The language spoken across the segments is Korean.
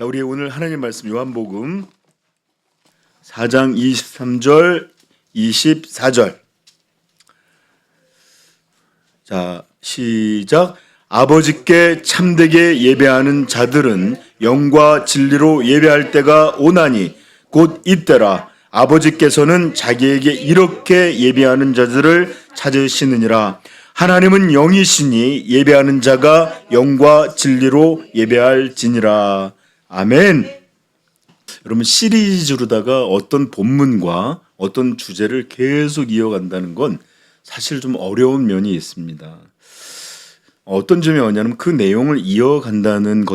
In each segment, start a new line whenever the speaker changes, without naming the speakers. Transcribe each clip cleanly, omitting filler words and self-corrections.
자, 우리 오늘 하나님 말씀 요한복음 4장 23절, 24절. 자, 시작. 아버지께 참되게 예배하는 자들은 영과 진리로 예배할 때가 오나니 곧 이때라. 아버지께서는 자기에게 이렇게 예배하는 자들을 찾으시느니라. 하나님은 영이시니 예배하는 자가 영과 진리로 예배할지니라. 아멘. 여러분, 시리즈로다가 어떤 본문과 어떤 주제를 계속 이어간다는 건 사실 좀 어려운 면이 있습니다. 어떤 점이 뭐냐면 그 내용을 이어간다는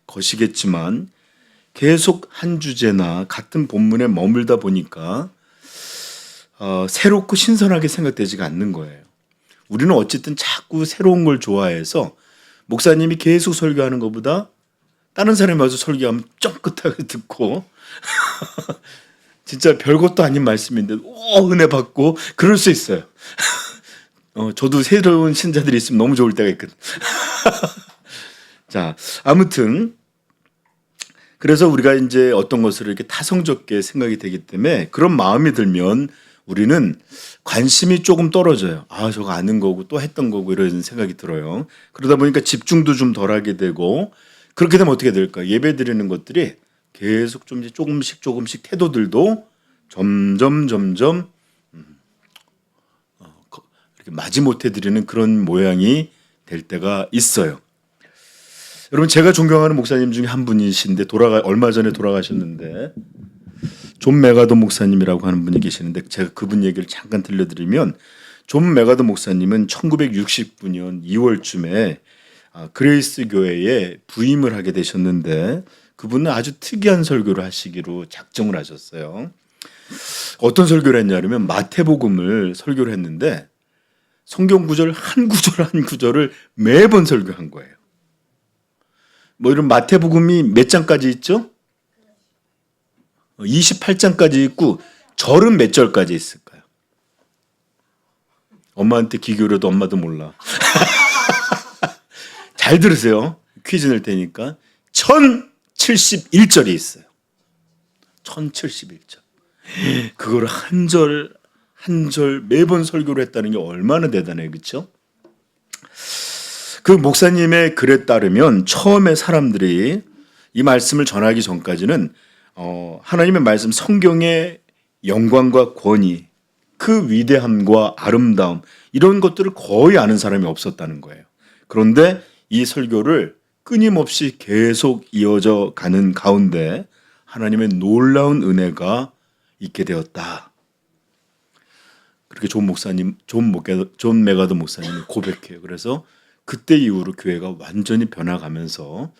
것이겠지만 계속 한 주제나 같은 본문에 머물다 보니까 새롭고 신선하게 생각되지가 않는 거예요. 우리는 어쨌든 자꾸 새로운 걸 좋아해서 목사님이 계속 설교하는 것보다 다른 사람이 와서 설교하면 쫑긋하게 듣고 진짜 별것도 아닌 말씀인데 은혜 받고 그럴 수 있어요. 저도 새로운 신자들이 있으면 너무 좋을 때가 있거든. 자, 아무튼 그래서 우리가 이제 어떤 것을 이렇게 타성적게 생각이 되기 때문에 그런 마음이 들면 우리는 관심이 조금 떨어져요. 저거 아는 거고 또 했던 거고 이런 생각이 들어요. 그러다 보니까 집중도 좀 덜하게 되고 그렇게 되면 어떻게 될까? 예배 드리는 것들이 계속 좀 조금씩 태도들도 점점 이렇게 마지못해 드리는 그런 모양이 될 때가 있어요. 여러분, 제가 존경하는 목사님 중에 한 분이신데 얼마 전에 돌아가셨는데 존 메가더 목사님이라고 하는 분이 계시는데 제가 그분 얘기를 잠깐 들려드리면 존 메가더 목사님은 1969년 2월쯤에 그레이스 교회에 부임을 하게 되셨는데 그분은 아주 특이한 설교를 하시기로 작정을 하셨어요. 어떤 설교를 했냐면 마태복음을 설교를 했는데 성경 구절 한 구절을 매번 설교한 거예요. 이런 마태복음이 몇 장까지 있죠? 28장까지 있고 절은 몇 절까지 있을까요? 엄마한테 기교려도 엄마도 몰라. 잘 들으세요. 퀴즈 낼 테니까 1071절이 있어요. 1071절. 그걸 한 절 매번 설교를 했다는 게 얼마나 대단해요. 그렇죠? 그 목사님의 글에 따르면 처음에 사람들이 이 말씀을 전하기 전까지는 하나님의 말씀 성경의 영광과 권위, 그 위대함과 아름다움 이런 것들을 거의 아는 사람이 없었다는 거예요. 그런데 이 설교를 끊임없이 계속 이어져 가는 가운데 하나님의 놀라운 은혜가 있게 되었다. 그렇게 존 메가더 목사님이 고백해요. 그래서 그때 이후로 교회가 완전히 변화가면서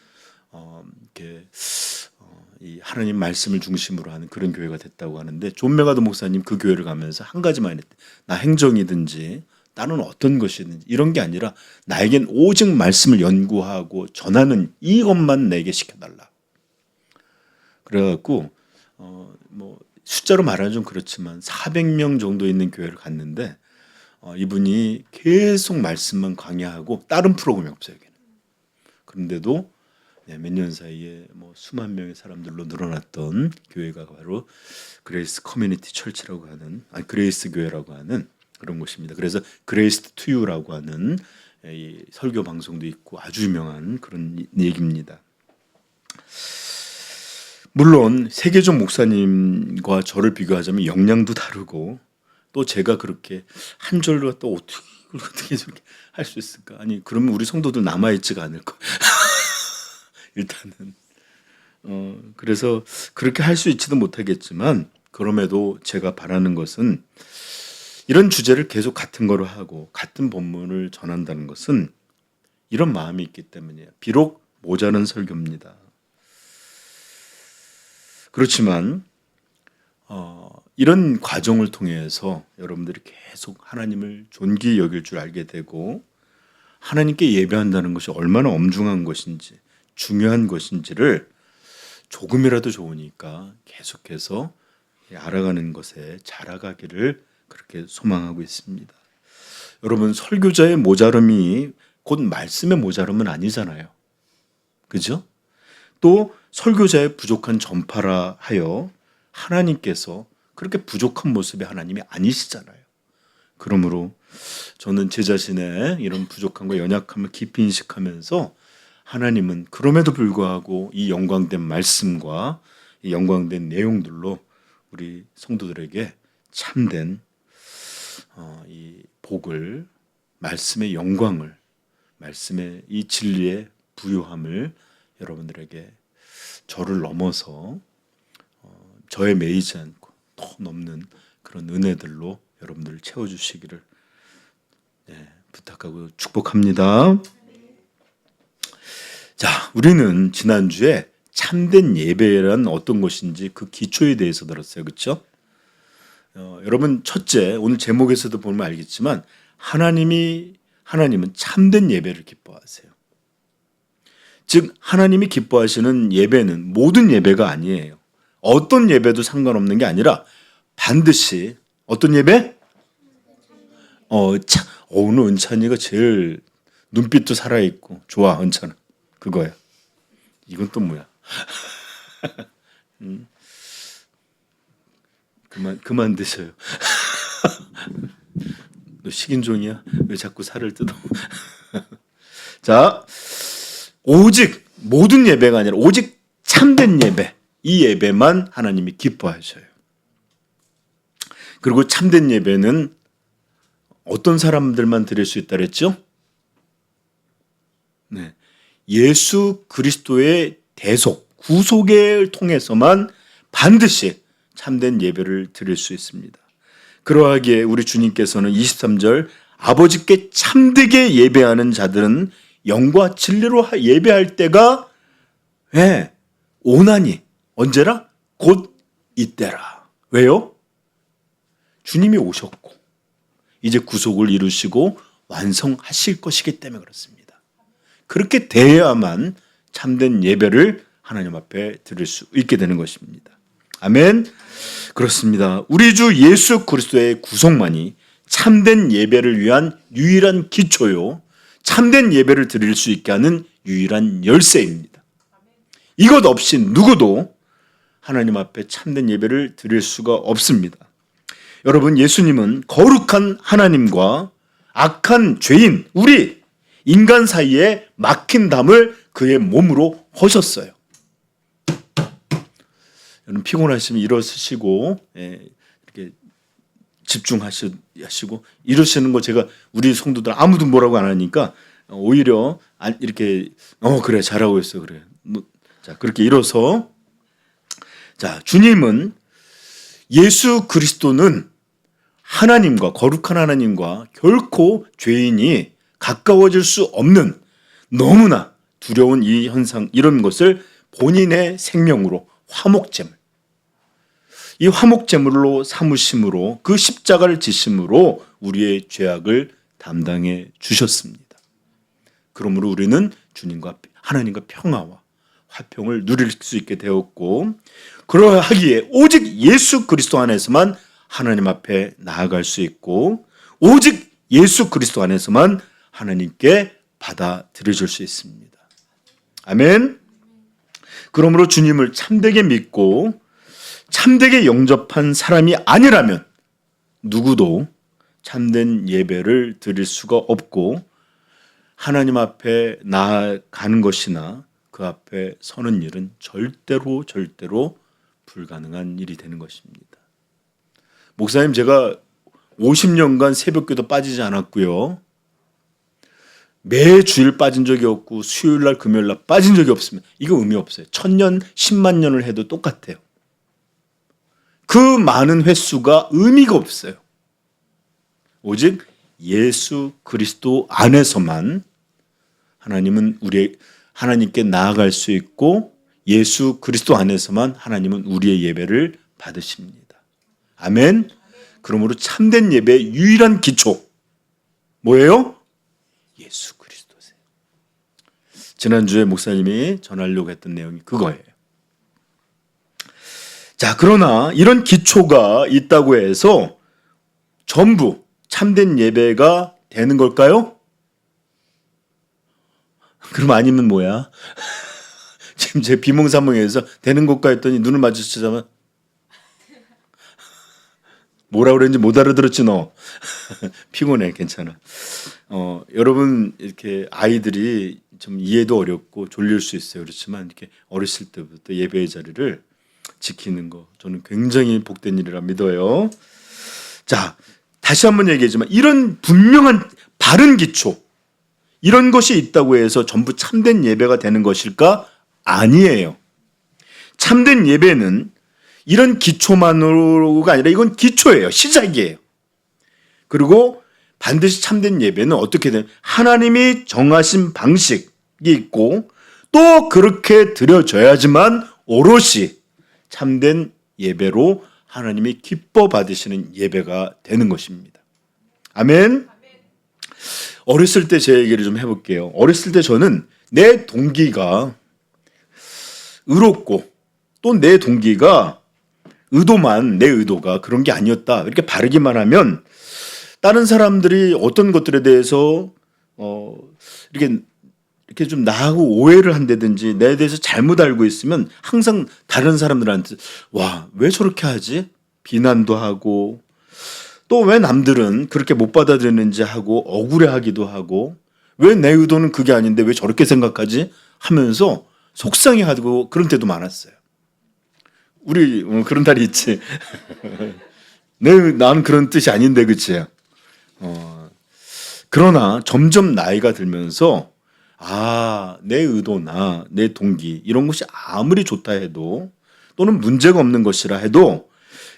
이 하나님 말씀을 중심으로 하는 그런 교회가 됐다고 하는데 존 메가더 목사님 그 교회를 가면서 한 가지만 했대. 나 행정이든지 나는 어떤 것이든지 이런 게 아니라 나에겐 오직 말씀을 연구하고 전하는 이것만 내게 시켜달라. 그래갖고 숫자로 말하면 좀 그렇지만 400명 정도 있는 교회를 갔는데 이분이 계속 말씀만 강의하고 다른 프로그램이 없어요. 여기는. 그런데도 몇 년 사이에 수만 명의 사람들로 늘어났던 교회가 바로 그레이스 커뮤니티 철치라고 하는 그레이스 교회라고 하는 그런 곳입니다. 그래서 그레이스 투 유라고 하는 이 설교 방송도 있고 아주 유명한 그런 얘기입니다. 물론 세계적 목사님과 저를 비교하자면 역량도 다르고 또 제가 그렇게 한 절로 또 어떻게 저렇게 할 수 있을까? 아니 그러면 우리 성도들 남아있지가 않을 거예요. 일단은 그래서 그렇게 할 수 있지도 못하겠지만 그럼에도 제가 바라는 것은 이런 주제를 계속 같은 거로 하고 같은 본문을 전한다는 것은 이런 마음이 있기 때문이에요. 비록 모자란 설교입니다. 그렇지만 이런 과정을 통해서 여러분들이 계속 하나님을 존귀히 여길 줄 알게 되고 하나님께 예배한다는 것이 얼마나 엄중한 것인지 중요한 것인지를 조금이라도 좋으니까 계속해서 알아가는 것에 자라가기를 그렇게 소망하고 있습니다. 여러분, 설교자의 모자름이 곧 말씀의 모자름은 아니잖아요. 그죠? 또 설교자의 부족한 전파라 하여 하나님께서 그렇게 부족한 모습의 하나님이 아니시잖아요. 그러므로 저는 제 자신의 이런 부족함과 연약함을 깊이 인식하면서 하나님은 그럼에도 불구하고 이 영광된 말씀과 이 영광된 내용들로 우리 성도들에게 참된 이 복을, 말씀의 영광을, 말씀의 이 진리의 부요함을 여러분들에게 저를 넘어서 저에 매이지 않고 더 넘는 그런 은혜들로 여러분들을 채워주시기를 부탁하고 축복합니다. 자, 우리는 지난주에 참된 예배란 어떤 것인지 그 기초에 대해서 들었어요. 그렇죠? 여러분, 첫째, 오늘 제목에서도 보면 알겠지만 하나님은 참된 예배를 기뻐하세요. 즉 하나님이 기뻐하시는 예배는 모든 예배가 아니에요. 어떤 예배도 상관없는 게 아니라 반드시 어떤 예배? 오늘 은찬이가 제일 눈빛도 살아있고 좋아. 은찬아 그거야. 이건 또 뭐야? 그만 드셔요. 너 식인종이야? 왜 자꾸 살을 뜯어? 자, 오직 모든 예배가 아니라 오직 참된 예배, 이 예배만 하나님이 기뻐하셔요. 그리고 참된 예배는 어떤 사람들만 드릴 수 있다 그랬죠? 네, 예수 그리스도의 대속, 구속을 통해서만 반드시 참된 예배를 드릴 수 있습니다. 그러하기에 우리 주님께서는 23절 아버지께 참되게 예배하는 자들은 영과 진리로 예배할 때가 오나니 언제라? 곧 이때라. 왜요? 주님이 오셨고 이제 구속을 이루시고 완성하실 것이기 때문에 그렇습니다. 그렇게 돼야만 참된 예배를 하나님 앞에 드릴 수 있게 되는 것입니다. 아멘. 그렇습니다. 우리 주 예수 그리스도의 구속만이 참된 예배를 위한 유일한 기초요, 참된 예배를 드릴 수 있게 하는 유일한 열쇠입니다. 이것 없이 누구도 하나님 앞에 참된 예배를 드릴 수가 없습니다. 여러분, 예수님은 거룩한 하나님과 악한 죄인, 우리 인간 사이에 막힌 담을 그의 몸으로 허셨어요. 여러분 피곤하시면 일어서시고 이렇게 집중하시고 이러시는 거 제가 우리 성도들 아무도 뭐라고 안 하니까 오히려 이렇게 그래 잘하고 있어 그래. 자 그렇게 일어서 자 주님은 예수 그리스도는 하나님과 거룩한 하나님과 결코 죄인이 가까워질 수 없는 너무나 두려운 이 현상 이런 것을 본인의 생명으로 화목제물 이 화목제물로 삼으심으로 그 십자가를 지심으로 우리의 죄악을 담당해 주셨습니다. 그러므로 우리는 주님과 하나님과 평화와 화평을 누릴 수 있게 되었고 그러하기에 오직 예수 그리스도 안에서만 하나님 앞에 나아갈 수 있고 오직 예수 그리스도 안에서만 하나님께 받아들여질 수 있습니다. 아멘. 그러므로 주님을 참되게 믿고 참되게 영접한 사람이 아니라면 누구도 참된 예배를 드릴 수가 없고 하나님 앞에 나아가는 것이나 그 앞에 서는 일은 절대로 불가능한 일이 되는 것입니다. 목사님 제가 50년간 새벽기도 빠지지 않았고요. 매 주일 빠진 적이 없고 수요일날 금요일날 빠진 적이 없습니다. 이거 의미 없어요. 1000년 10만 년을 해도 똑같아요. 그 많은 횟수가 의미가 없어요. 오직 예수 그리스도 안에서만 하나님은 하나님께 나아갈 수 있고 예수 그리스도 안에서만 하나님은 우리의 예배를 받으십니다. 아멘. 그러므로 참된 예배의 유일한 기초 뭐예요? 예수 그리스도세요. 지난주에 목사님이 전하려고 했던 내용이 그거예요. 자, 그러나 이런 기초가 있다고 해서 전부 참된 예배가 되는 걸까요? 그럼 아니면 뭐야? 지금 제 비몽사몽해서 되는 것까 했더니 눈을 마주치자면 뭐라 그랬는지 못 알아들었지 너. 피곤해. 괜찮아. 여러분 이렇게 아이들이 좀 이해도 어렵고 졸릴 수 있어요. 그렇지만 이렇게 어렸을 때부터 예배의 자리를 지키는 거 저는 굉장히 복된 일이라 믿어요. 자, 다시 한번 얘기하지만 이런 분명한 바른 기초 이런 것이 있다고 해서 전부 참된 예배가 되는 것일까? 아니에요. 참된 예배는 이런 기초만으로가 아니라 이건 기초예요. 시작이에요. 그리고 반드시 참된 예배는 어떻게 되는 하나님이 정하신 방식이 있고 또 그렇게 드려져야지만 오롯이 참된 예배로 하나님이 기뻐 받으시는 예배가 되는 것입니다. 아멘. 어렸을 때 제 얘기를 좀 해볼게요. 어렸을 때 저는 내 동기가 의롭고 또 내 동기가 내 의도가 그런 게 아니었다. 이렇게 바르기만 하면 다른 사람들이 어떤 것들에 대해서 이렇게 좀 나하고 오해를 한다든지 내에 대해서 잘못 알고 있으면 항상 다른 사람들한테 와, 왜 저렇게 하지? 비난도 하고 또 왜 남들은 그렇게 못 받아들이는지 하고 억울해하기도 하고 왜 내 의도는 그게 아닌데 왜 저렇게 생각하지? 하면서 속상해하고 그런 때도 많았어요. 우리 그런 날이 있지. 나는 그런 뜻이 아닌데 그치? 그러나 점점 나이가 들면서 내 의도나 내 동기 이런 것이 아무리 좋다 해도 또는 문제가 없는 것이라 해도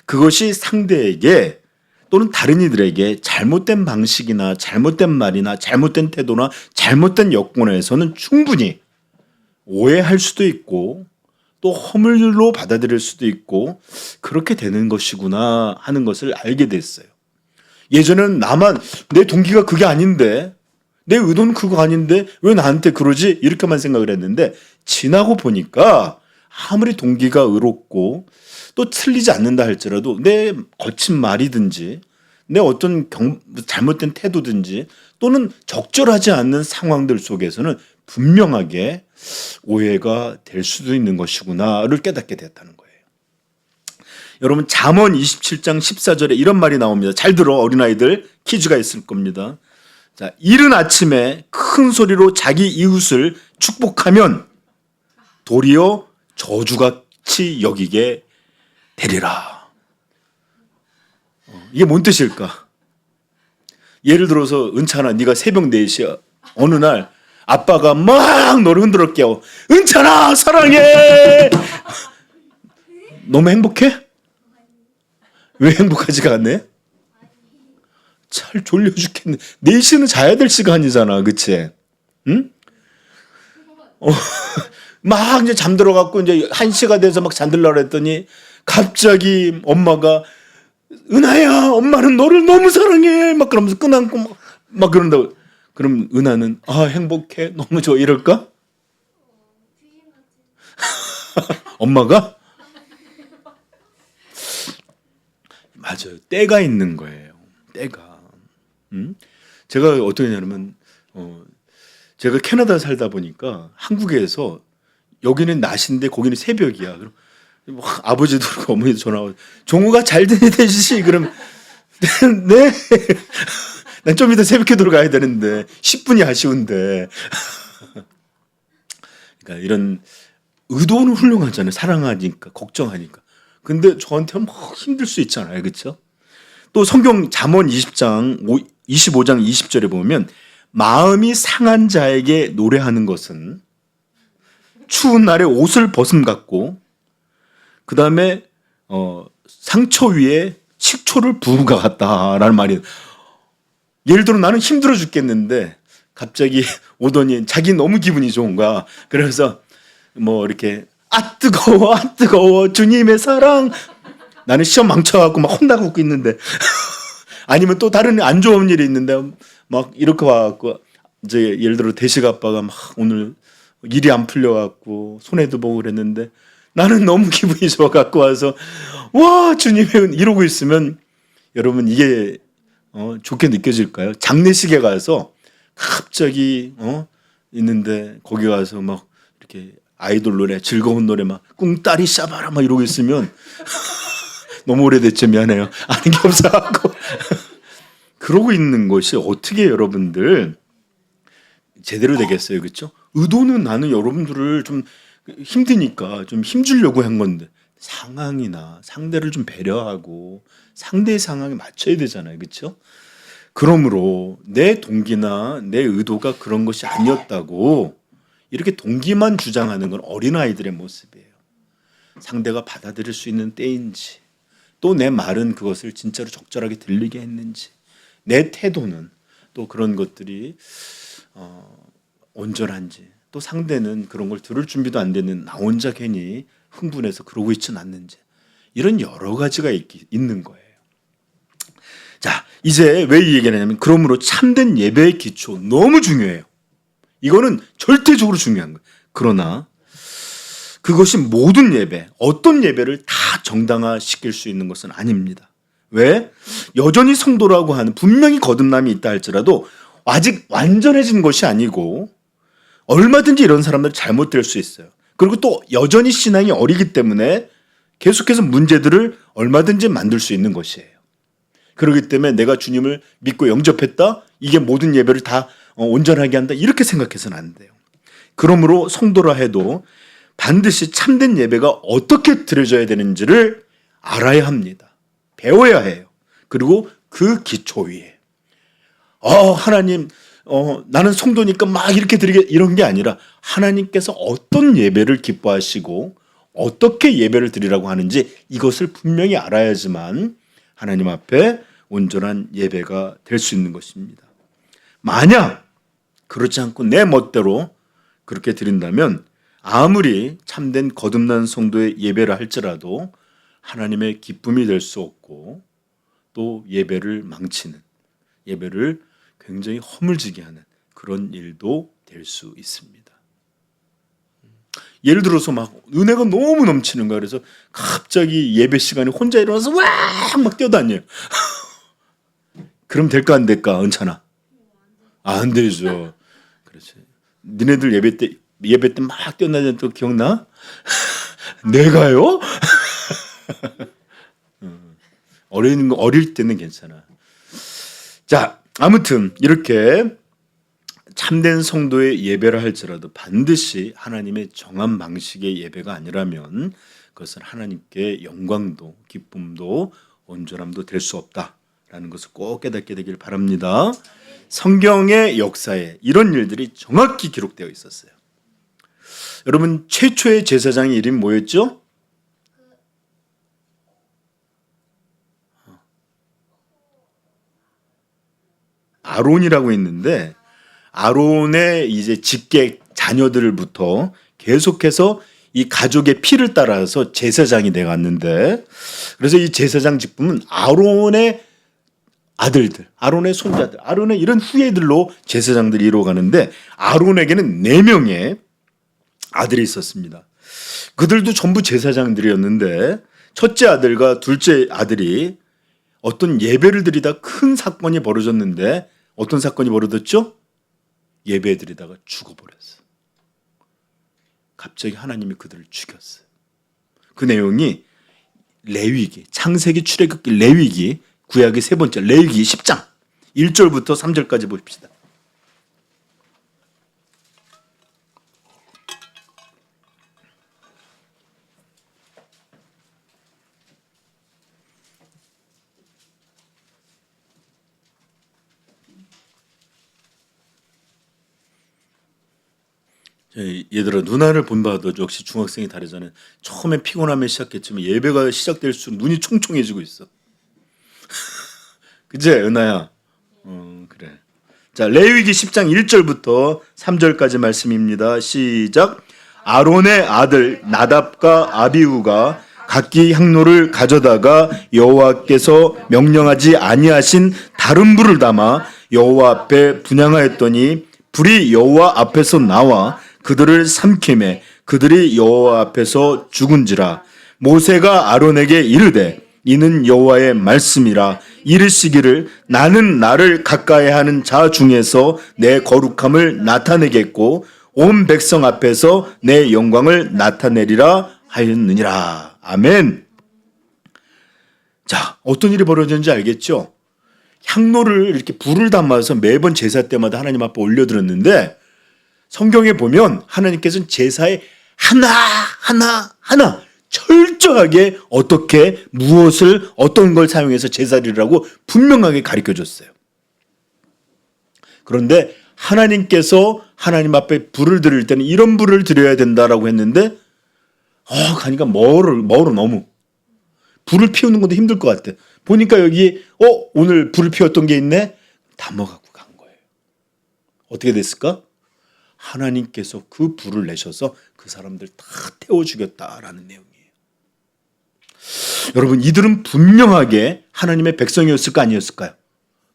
그것이 상대에게 또는 다른 이들에게 잘못된 방식이나 잘못된 말이나 잘못된 태도나 잘못된 여건에서는 충분히 오해할 수도 있고 또 허물로 받아들일 수도 있고 그렇게 되는 것이구나 하는 것을 알게 됐어요. 예전에는 나만 내 동기가 그게 아닌데 내 의도는 그거 아닌데 왜 나한테 그러지? 이렇게만 생각을 했는데 지나고 보니까 아무리 동기가 의롭고 또 틀리지 않는다 할지라도 내 거친 말이든지 내 어떤 잘못된 태도든지 또는 적절하지 않는 상황들 속에서는 분명하게 오해가 될 수도 있는 것이구나를 깨닫게 됐다는 거예요. 여러분 잠언 27장 14절에 이런 말이 나옵니다. 잘 들어 어린아이들 퀴즈가 있을 겁니다. 자, 이른 아침에 큰 소리로 자기 이웃을 축복하면 도리어 저주같이 여기게 되리라. 이게 뭔 뜻일까? 예를 들어서 은찬아 네가 새벽 4시야. 어느 날 아빠가 막 너를 흔들어 깨워. 은찬아 사랑해. 너무 행복해? 왜 행복하지가 않네? 잘 졸려 죽겠네. 4시는 자야 될 시간이잖아. 그치? 응? 막 이제 잠들어갖고 이제 1시가 돼서 막 잠들려고 했더니 갑자기 엄마가 은하야 엄마는 너를 너무 사랑해 막 그러면서 끈안고 막 그런다고. 그럼 은하는 행복해 너무 좋아 이럴까? 엄마가? 맞아요. 때가 있는 거예요. 때가. 제가 어떻게 하냐면 제가 캐나다 살다 보니까 한국에서 여기는 낮인데 거기는 새벽이야. 그럼 아버지도 그렇고 어머니도 전화하고 종우가 잘 되시 그럼 네. 난 좀 이따 새벽에 들어가야 되는데 10분이 아쉬운데. 그러니까 이런 의도는 훌륭하잖아요. 사랑하니까 걱정하니까. 근데 저한테 막 힘들 수 있잖아요. 그렇죠? 또 성경 잠언 25장 20절에 보면 마음이 상한 자에게 노래하는 것은 추운 날에 옷을 벗음 같고 그 다음에 상처 위에 식초를 부은 것 같다라는 말이. 예를 들어 나는 힘들어 죽겠는데 갑자기 오더니 자기 너무 기분이 좋은 거야. 그래서 뭐 이렇게 뜨거워 주님의 사랑. 나는 시험 망쳐갖고 막 혼나고 웃고 있는데 아니면 또 다른 안 좋은 일이 있는데 막 이렇게 와갖고 이제 예를 들어 대식 아빠가 막 오늘 일이 안 풀려갖고 손해도 보고 그랬는데 나는 너무 기분이 좋아갖고 와서 와 주님의 이러고 있으면 여러분 이게 좋게 느껴질까요? 장례식에 가서 갑자기 있는데 거기 가서 막 이렇게 아이돌 노래, 즐거운 노래 막 꿍따리 샤바라 막 이러고 있으면 너무 오래됐죠. 미안해요. 아는 게 없어갖고 그러고 있는 것이 어떻게 여러분들 제대로 되겠어요, 그렇죠? 의도는 나는 여러분들을 좀 힘드니까 좀 힘주려고 한 건데 상황이나 상대를 좀 배려하고 상대의 상황에 맞춰야 되잖아요, 그렇죠? 그러므로 내 동기나 내 의도가 그런 것이 아니었다고 이렇게 동기만 주장하는 건 어린아이들의 모습이에요. 상대가 받아들일 수 있는 때인지 또 내 말은 그것을 진짜로 적절하게 들리게 했는지 내 태도는 또 그런 것들이 온전한지 또 상대는 그런 걸 들을 준비도 안 되는 나 혼자 괜히 흥분해서 그러고 있지는 않는지 이런 여러 가지가 있는 거예요. 자, 이제 왜 이 얘기를 하냐면 그러므로 참된 예배의 기초 너무 중요해요. 이거는 절대적으로 중요한 거예요. 그러나 그것이 모든 예배, 어떤 예배를 다 정당화시킬 수 있는 것은 아닙니다. 왜? 여전히 성도라고 하는 분명히 거듭남이 있다 할지라도 아직 완전해진 것이 아니고 얼마든지 이런 사람들 잘못될 수 있어요. 그리고 또 여전히 신앙이 어리기 때문에 계속해서 문제들을 얼마든지 만들 수 있는 것이에요. 그렇기 때문에 내가 주님을 믿고 영접했다? 이게 모든 예배를 다 온전하게 한다? 이렇게 생각해서는 안 돼요. 그러므로 성도라 해도 반드시 참된 예배가 어떻게 드려져야 되는지를 알아야 합니다. 배워야 해요. 그리고 그 기초 위에 하나님 나는 성도니까 막 이렇게 드리게 이런 게 아니라 하나님께서 어떤 예배를 기뻐하시고 어떻게 예배를 드리라고 하는지 이것을 분명히 알아야지만 하나님 앞에 온전한 예배가 될 수 있는 것입니다. 만약 그렇지 않고 내 멋대로 그렇게 드린다면 아무리 참된 거듭난 성도의 예배를 할지라도 하나님의 기쁨이 될 수 없고 또 예배를 망치는 예배를 굉장히 허물지게 하는 그런 일도 될 수 있습니다. 예를 들어서 막 은혜가 너무 넘치는 거야. 그래서 갑자기 예배 시간에 혼자 일어나서 막 뛰어다녀요. 그럼 될까 안 될까? 은찬아? 안 되죠. 그렇지. 니네들 예배 때 막 뛰어다니는 거 기억나? 내가요? 어릴 때는 괜찮아. 자, 아무튼 이렇게 참된 성도의 예배를 할지라도 반드시 하나님의 정한 방식의 예배가 아니라면 그것은 하나님께 영광도 기쁨도 온전함도 될 수 없다라는 것을 꼭 깨닫게 되길 바랍니다. 성경의 역사에 이런 일들이 정확히 기록되어 있었어요. 여러분 최초의 제사장의 이름이 뭐였죠? 아론이라고 있는데 아론의 이제 직계 자녀들부터 계속해서 이 가족의 피를 따라서 제사장이 돼 갔는데 그래서 이 제사장 직분은 아론의 아들들, 아론의 손자들, 아론의 이런 후예들로 제사장들이 이루어가는데 아론에게는 4명의 아들이 있었습니다. 그들도 전부 제사장들이었는데 첫째 아들과 둘째 아들이 어떤 예배를 드리다 큰 사건이 벌어졌는데 어떤 사건이 벌어졌죠? 예배 드리다가 죽어버렸어. 갑자기 하나님이 그들을 죽였어요. 그 내용이 레위기, 창세기, 출애굽기, 레위기, 구약의 세 번째 레위기 10장 1절부터 3절까지 봅시다. 얘들아 누나를 본봐도 역시 중학생이 다르잖아요. 처음에 피곤하면 시작했지만 예배가 시작될수록 눈이 총총해지고 있어. 그치 은하야? 그래. 자 레위기 10장 1절부터 3절까지 말씀입니다. 시작. 아론의 아들 나답과 아비후가 각기 향로를 가져다가 여호와께서 명령하지 아니하신 다른 불을 담아 여호와 앞에 분향하였더니 불이 여호와 앞에서 나와 그들을 삼키매 그들이 여호와 앞에서 죽은지라. 모세가 아론에게 이르되 이는 여호와의 말씀이라. 이르시기를 나는 나를 가까이 하는 자 중에서 내 거룩함을 나타내겠고 온 백성 앞에서 내 영광을 나타내리라 하였느니라. 아멘. 자, 어떤 일이 벌어졌는지 알겠죠? 향로를 이렇게 불을 담아서 매번 제사 때마다 하나님 앞에 올려드렸는데 성경에 보면 하나님께서는 제사에 하나 철저하게 어떻게 무엇을 어떤 걸 사용해서 제사리라고 분명하게 가르쳐줬어요. 그런데 하나님께서 하나님 앞에 불을 드릴 때는 이런 불을 드려야 된다라고 했는데 가니까 멀어 너무. 불을 피우는 것도 힘들 것 같아. 보니까 여기 오늘 불을 피웠던 게 있네? 담아갖고 간 거예요. 어떻게 됐을까? 하나님께서 그 불을 내셔서 그 사람들 다 태워 죽였다라는 내용이에요. 여러분, 이들은 분명하게 하나님의 백성이었을까 아니었을까요?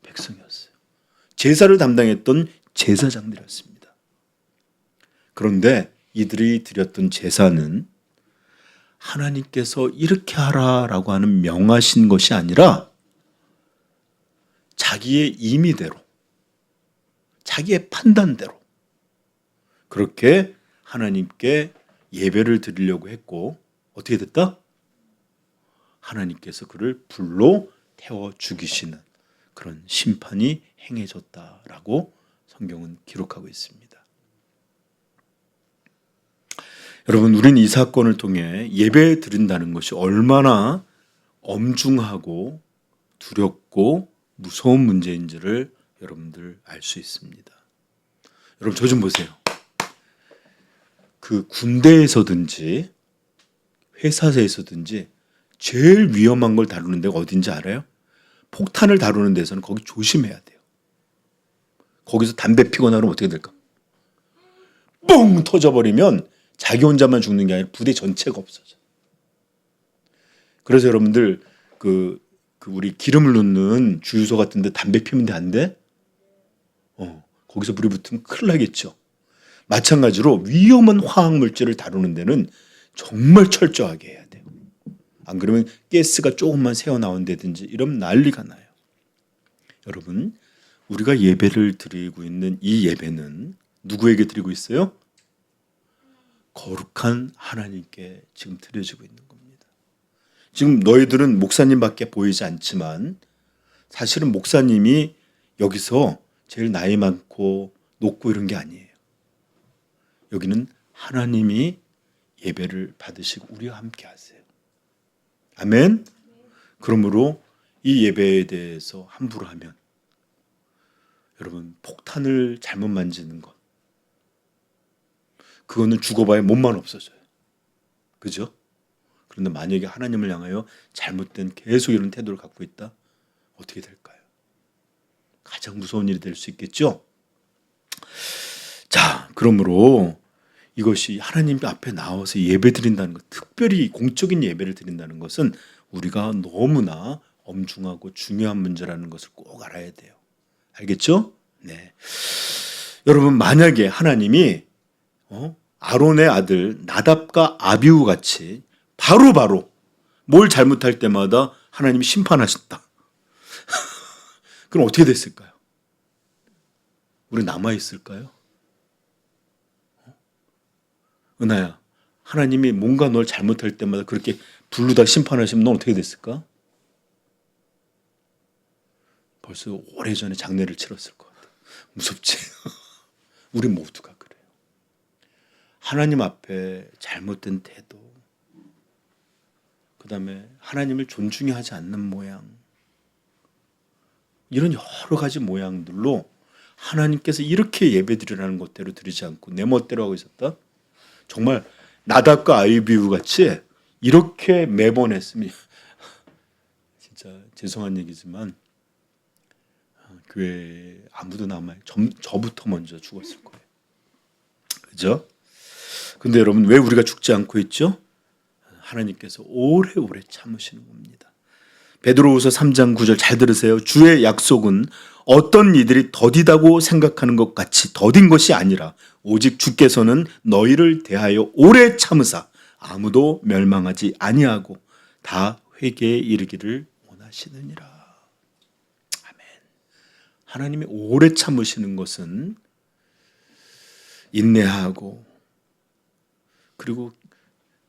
백성이었어요. 제사를 담당했던 제사장들이었습니다. 그런데 이들이 드렸던 제사는 하나님께서 이렇게 하라라고 하는 명하신 것이 아니라 자기의 임의대로, 자기의 판단대로 그렇게 하나님께 예배를 드리려고 했고 어떻게 됐다? 하나님께서 그를 불로 태워 죽이시는 그런 심판이 행해졌다라고 성경은 기록하고 있습니다. 여러분, 우리는 이 사건을 통해 예배 드린다는 것이 얼마나 엄중하고 두렵고 무서운 문제인지를 여러분들 알 수 있습니다. 여러분, 저 좀 보세요. 그 군대에서든지 회사에서든지 제일 위험한 걸 다루는 데가 어딘지 알아요? 폭탄을 다루는 데서는 거기 조심해야 돼요. 거기서 담배 피거나 그러면 어떻게 될까? 뻥 터져버리면 자기 혼자만 죽는 게 아니라 부대 전체가 없어져. 그래서 여러분들 그 우리 기름을 넣는 주유소 같은 데 담배 피우면 안 돼? 거기서 불이 붙으면 큰일 나겠죠. 마찬가지로 위험한 화학 물질을 다루는 데는 정말 철저하게 해야 돼요. 안 그러면 가스가 조금만 새어나온다든지 이러면 난리가 나요. 여러분, 우리가 예배를 드리고 있는 이 예배는 누구에게 드리고 있어요? 거룩한 하나님께 지금 드려지고 있는 겁니다. 지금 너희들은 목사님밖에 보이지 않지만 사실은 목사님이 여기서 제일 나이 많고 높고 이런 게 아니에요. 여기는 하나님이 예배를 받으시고 우리와 함께 하세요. 아멘. 그러므로 이 예배에 대해서 함부로 하면 여러분, 폭탄을 잘못 만지는 것, 그거는 죽어봐야 몸만 없어져요. 그죠? 그런데 만약에 하나님을 향하여 잘못된 계속 이런 태도를 갖고 있다? 어떻게 될까요? 가장 무서운 일이 될 수 있겠죠? 자, 그러므로 이것이 하나님 앞에 나와서 예배 드린다는 것, 특별히 공적인 예배를 드린다는 것은 우리가 너무나 엄중하고 중요한 문제라는 것을 꼭 알아야 돼요. 알겠죠? 네. 여러분, 만약에 하나님이 아론의 아들 나답과 아비후 같이 바로 뭘 잘못할 때마다 하나님이 심판하셨다. 그럼 어떻게 됐을까요? 우리 남아있을까요? 은하야, 하나님이 뭔가 널 잘못할 때마다 그렇게 부르다 심판하시면 넌 어떻게 됐을까? 벌써 오래전에 장례를 치렀을 것 같아. 무섭지? 우리 모두가 그래요. 하나님 앞에 잘못된 태도, 그 다음에 하나님을 존중히 하지 않는 모양, 이런 여러 가지 모양들로 하나님께서 이렇게 예배드리라는 것대로 드리지 않고 내 멋대로 하고 있었다? 정말 나답과 아비후 같이 이렇게 매번 했으면 진짜 죄송한 얘기지만 교회에 아무도 남아요. 저부터 먼저 죽었을 거예요. 그죠? 근데 여러분, 왜 우리가 죽지 않고 있죠? 하나님께서 오래오래 참으시는 겁니다. 베드로후서 3장 9절 잘 들으세요. 주의 약속은 어떤 이들이 더디다고 생각하는 것 같이 더딘 것이 아니라 오직 주께서는 너희를 대하여 오래 참으사 아무도 멸망하지 아니하고 다 회개에 이르기를 원하시느니라. 아멘. 하나님이 오래 참으시는 것은 인내하고, 그리고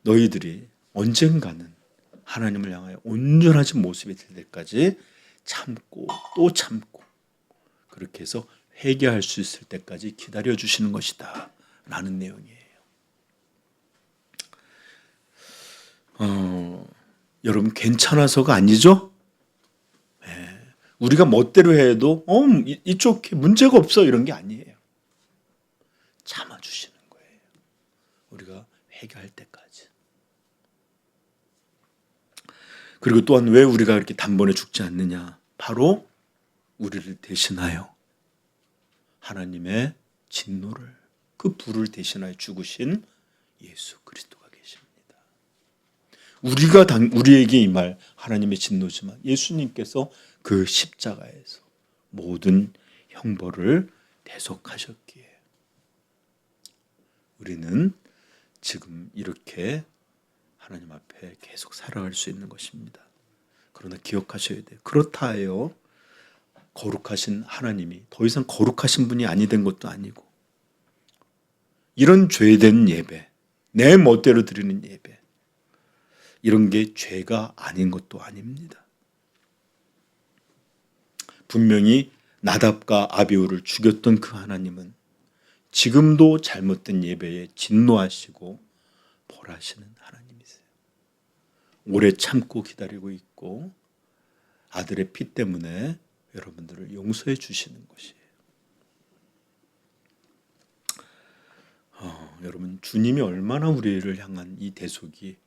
너희들이 언젠가는 하나님을 향하여 온전하신 모습이 될 때까지 참고 또 참고, 그렇게 해서 회개할 수 있을 때까지 기다려 주시는 것이다 라는 내용이에요. 여러분, 괜찮아서가 아니죠? 우리가 멋대로 해도 이쪽 문제가 없어 이런 게 아니에요. 참아주시는 거예요. 우리가 회개할 때까지. 그리고 또한 왜 우리가 이렇게 단번에 죽지 않느냐? 바로 우리를 대신하여 하나님의 진노를, 그 불을 대신하여 죽으신 예수 그리스도가 계십니다. 우리에게 임할 하나님의 진노지만 예수님께서 그 십자가에서 모든 형벌을 대속하셨기에 우리는 지금 이렇게 하나님 앞에 계속 살아갈 수 있는 것입니다. 그러나 기억하셔야 돼요. 그렇다 해요 거룩하신 하나님이 더 이상 거룩하신 분이 아니 된 것도 아니고, 이런 죄된 예배, 내 멋대로 드리는 예배, 이런 게 죄가 아닌 것도 아닙니다. 분명히 나답과 아비후를 죽였던 그 하나님은 지금도 잘못된 예배에 진노하시고 벌하시는 하나님이세요. 오래 참고 기다리고 있고 아들의 피 때문에 여러분들을 용서해 주시는 것이에요. 여러분, 주님이 얼마나 우리를 향한 이 대속이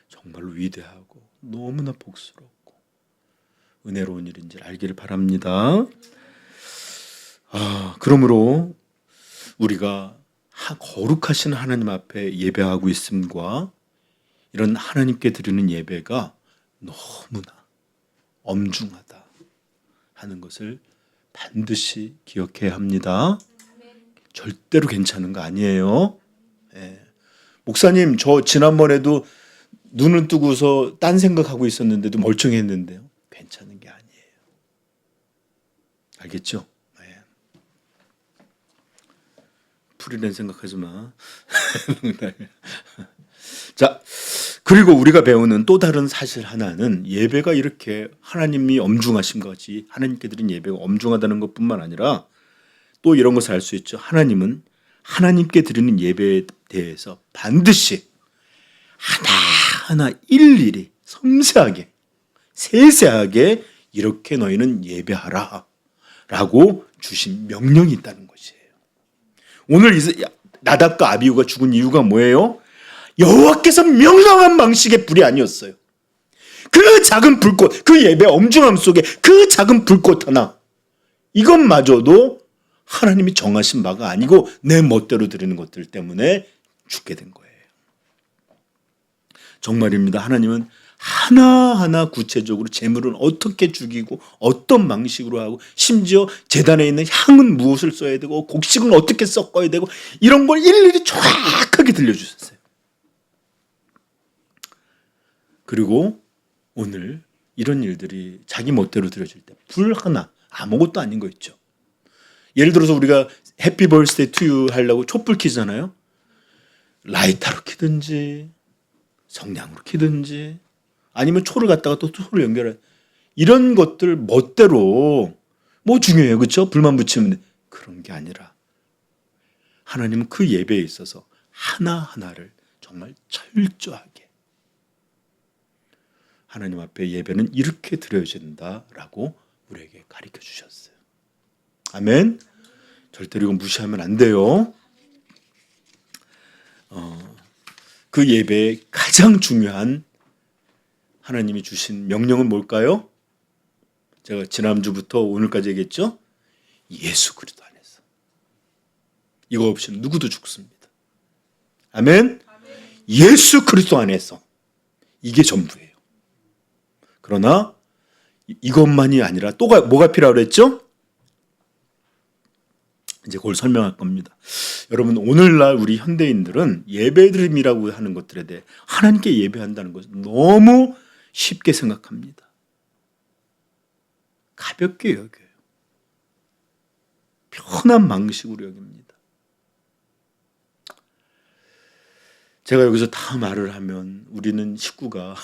정말로 위대하고 너무나 복스럽고 은혜로운 일인지 알기를 바랍니다. 그러므로 우리가 거룩하신 하나님 앞에 예배하고 있음과 이런 하나님께 드리는 예배가 너무나 엄중하다 하는 것을 반드시 기억해야 합니다. 절대로 괜찮은 거 아니에요. 목사님, 저 지난번에도 눈을 뜨고서 딴 생각하고 있었는데도 멀쩡했는데요. 괜찮은 게 아니에요. 알겠죠? 풀이는 생각하지 마. 자, 그리고 우리가 배우는 또 다른 사실 하나는 예배가 이렇게 하나님이 엄중하신 것이, 하나님께 드린 예배가 엄중하다는 것뿐만 아니라 또 이런 것을 알 수 있죠. 하나님은 하나님께 드리는 예배에 대해서 반드시 하나하나 일일이 섬세하게 세세하게 이렇게 너희는 예배하라 라고 주신 명령이 있다는 것이에요. 오늘 나답과 아비후가 죽은 이유가 뭐예요? 여호와께서 명령한 방식의 불이 아니었어요. 그 작은 불꽃, 그 예배 엄중함 속에 그 작은 불꽃 하나, 이것마저도 하나님이 정하신 바가 아니고 내 멋대로 드리는 것들 때문에 죽게 된 거예요. 정말입니다. 하나님은 하나하나 구체적으로 제물은 어떻게 죽이고 어떤 방식으로 하고, 심지어 제단에 있는 향은 무엇을 써야 되고 곡식은 어떻게 섞어야 되고, 이런 걸 일일이 정확하게 들려주셨어요. 그리고 오늘 이런 일들이 자기 멋대로 드려질 때 불 하나, 아무것도 아닌 거 있죠. 예를 들어서 우리가 해피 벌스데이 투 유 하려고 촛불 켜잖아요. 라이터로 켜든지 성냥으로 켜든지 아니면 초를 갖다가 또 초를 연결해, 이런 것들 멋대로 뭐 중요해요, 그렇죠? 불만 붙이면 돼. 그런 게 아니라 하나님은 그 예배에 있어서 하나하나를 정말 철저하게 하나님 앞에 예배는 이렇게 드려진다라고 우리에게 가르쳐 주셨어요. 아멘. 절대로 이건 무시하면 안 돼요. 그 예배의 가장 중요한 하나님이 주신 명령은 뭘까요? 제가 지난주부터 오늘까지 얘기했죠? 예수 그리스도 안에서. 이거 없이는 누구도 죽습니다. 아멘. 예수 그리스도 안에서. 이게 전부예요. 그러나 이것만이 아니라 또 뭐가 필요하다고 그랬죠? 이제 그걸 설명할 겁니다. 여러분, 오늘날 우리 현대인들은 예배드림이라고 하는 것들에 대해 하나님께 예배한다는 것을 너무 쉽게 생각합니다. 가볍게 여겨요. 편한 방식으로 여깁니다. 제가 여기서 다 말을 하면 우리는 식구가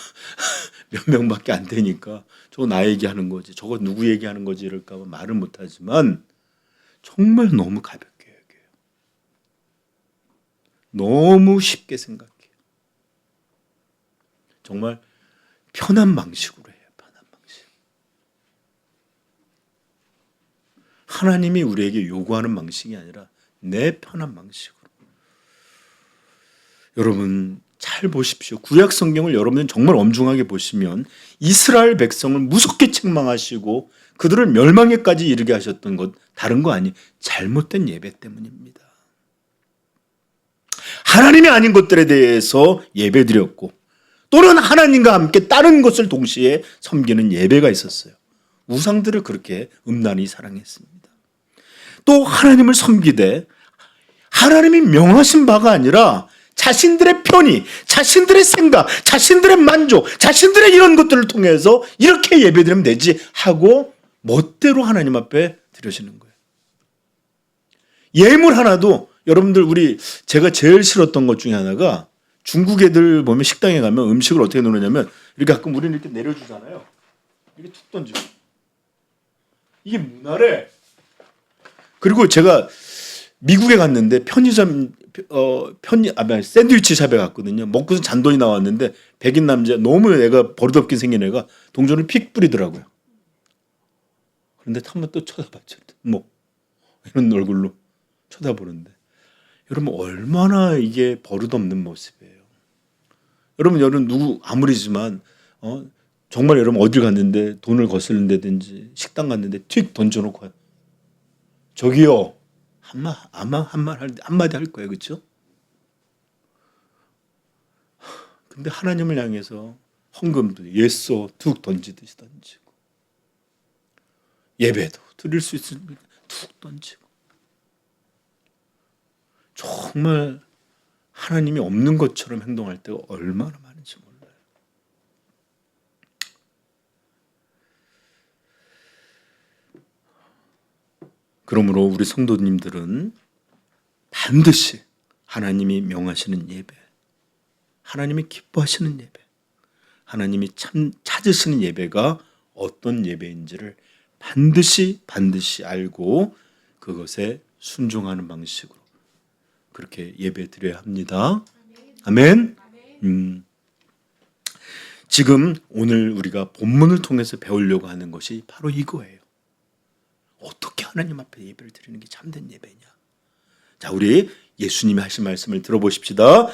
몇 명밖에 안 되니까 저거 나 얘기하는 거지, 저거 누구 얘기하는 거지 이럴까 봐 말을 못하지만 정말 너무 가볍게 얘기해요. 너무 쉽게 생각해요. 정말 편한 방식으로 해요. 편한 방식. 하나님이 우리에게 요구하는 방식이 아니라 내 편한 방식으로. 여러분 잘 보십시오. 구약 성경을 여러분은 정말 엄중하게 보시면 이스라엘 백성을 무섭게 책망하시고 그들을 멸망에까지 이르게 하셨던 것 다른 거 아니, 잘못된 예배 때문입니다. 하나님이 아닌 것들에 대해서 예배드렸고 또는 하나님과 함께 다른 것을 동시에 섬기는 예배가 있었어요. 우상들을 그렇게 음란히 사랑했습니다. 또 하나님을 섬기되 하나님이 명하신 바가 아니라 자신들의 편의, 자신들의 생각, 자신들의 만족, 자신들의 이런 것들을 통해서 이렇게 예배드리면 되지 하고 멋대로 하나님 앞에 드려지는 거예요. 예물 하나도 여러분들 제가 제일 싫었던 것 중에 하나가 중국 애들 보면 식당에 가면 음식을 어떻게 놓느냐면 이렇게 가끔 우리는 이렇게 내려주잖아요. 이렇게 툭 던지고. 이게 문화래. 그리고 제가 미국에 갔는데 샌드위치 샵에 갔거든요. 먹고서 잔돈이 나왔는데 백인 남자 너무 애가 버릇없게 생긴 애가 동전을 픽 뿌리더라고요. 그런데 한번 또 쳐다봤죠. 뭐 이런 얼굴로 쳐다보는데 여러분 얼마나 이게 버릇없는 모습이에요. 여러분 누구 아무리지만 정말 여러분 어딜 갔는데 돈을 거슬린다든지 식당 갔는데 튀 던져놓고 저기요 아마 한마디 할 거예요. 그렇죠? 근데 하나님을 향해서 헌금도 예쏘 툭 던지듯이 던지고 예배도 드릴 수 있습니다. 툭 던지고 정말 하나님이 없는 것처럼 행동할 때가 얼마나 많은지 몰라요. 그러므로 우리 성도님들은 반드시 하나님이 명하시는 예배, 하나님이 기뻐하시는 예배, 하나님이 찾으시는 예배가 어떤 예배인지를 반드시 알고 그것에 순종하는 방식으로 그렇게 예배 드려야 합니다. 아멘. 지금 오늘 우리가 본문을 통해서 배우려고 하는 것이 바로 이거예요. 어떻게 하나님 앞에 예배를 드리는 게 참된 예배냐. 자, 우리 예수님이 하신 말씀을 들어보십시다.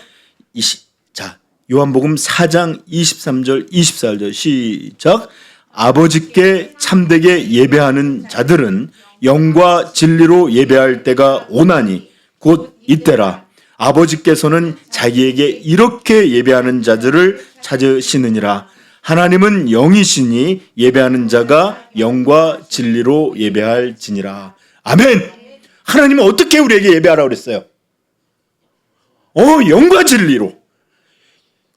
자, 요한복음 4장 23절 24절 시작. 아버지께 참되게 예배하는 자들은 영과 진리로 예배할 때가 오나니 곧 이때라. 아버지께서는 자기에게 이렇게 예배하는 자들을 찾으시느니라. 하나님은 영이시니 예배하는 자가 영과 진리로 예배할지니라. 아멘. 하나님은 어떻게 우리에게 예배하라고 그랬어요? 영과 진리로.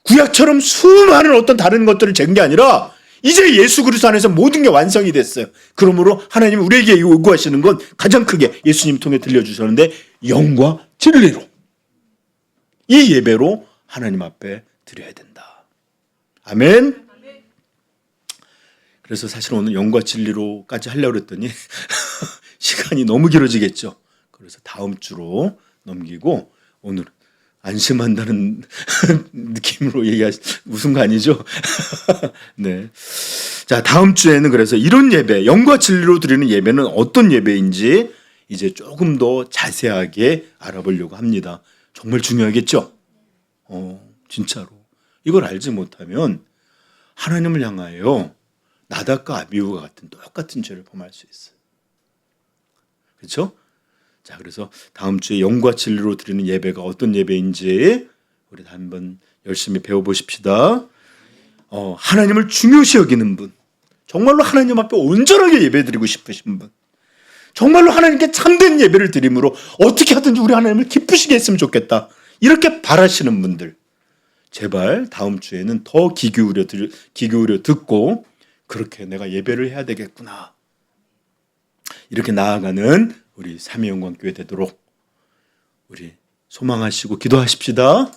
구약처럼 수많은 어떤 다른 것들을 잰 게 아니라 이제 예수 그리스도 안에서 모든 게 완성이 됐어요. 그러므로 하나님이 우리에게 요구하시는 건 가장 크게 예수님 통해 들려주셨는데 영과 진리로. 이 예배로 하나님 앞에 드려야 된다. 아멘. 그래서 사실 오늘 영과 진리로까지 하려고 했더니 시간이 너무 길어지겠죠. 그래서 다음 주로 넘기고 오늘 안심한다는 느낌으로 웃은 거 아니죠? 네. 자, 다음 주에는 그래서 이런 예배, 영과 진리로 드리는 예배는 어떤 예배인지 이제 조금 더 자세하게 알아보려고 합니다. 정말 중요하겠죠? 진짜로. 이걸 알지 못하면 하나님을 향하여 나답과 아비후가 같은 똑같은 죄를 범할 수 있어요. 그렇죠? 자, 그래서 다음 주에 영과 진리로 드리는 예배가 어떤 예배인지 우리 한번 열심히 배워보십시다. 하나님을 중요시 여기는 분, 정말로 하나님 앞에 온전하게 예배드리고 싶으신 분, 정말로 하나님께 참된 예배를 드림으로 어떻게 하든지 우리 하나님을 기쁘시게 했으면 좋겠다, 이렇게 바라시는 분들, 제발 다음 주에는 더 귀 기울여 듣고 그렇게 내가 예배를 해야 되겠구나, 이렇게 나아가는 우리 삼위영광교회 되도록 우리 소망하시고 기도하십시다.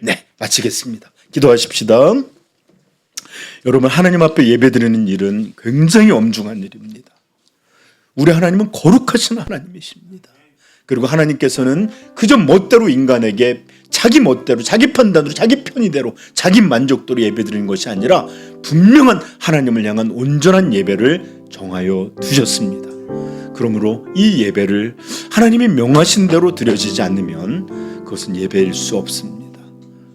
네, 마치겠습니다. 기도하십시다. 여러분, 하나님 앞에 예배드리는 일은 굉장히 엄중한 일입니다. 우리 하나님은 거룩하신 하나님이십니다. 그리고 하나님께서는 그저 멋대로 인간에게 자기 멋대로, 자기 판단으로, 자기 편의대로, 자기 만족도로 예배드리는 것이 아니라 분명한 하나님을 향한 온전한 예배를 정하여 두셨습니다. 그러므로 이 예배를 하나님이 명하신 대로 드려지지 않으면 그것은 예배일 수 없습니다.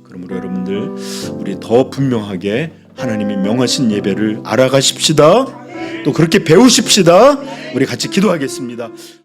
그러므로 여러분들, 우리 더 분명하게 하나님이 명하신 예배를 알아가십시다. 또 그렇게 배우십시다. 우리 같이 기도하겠습니다.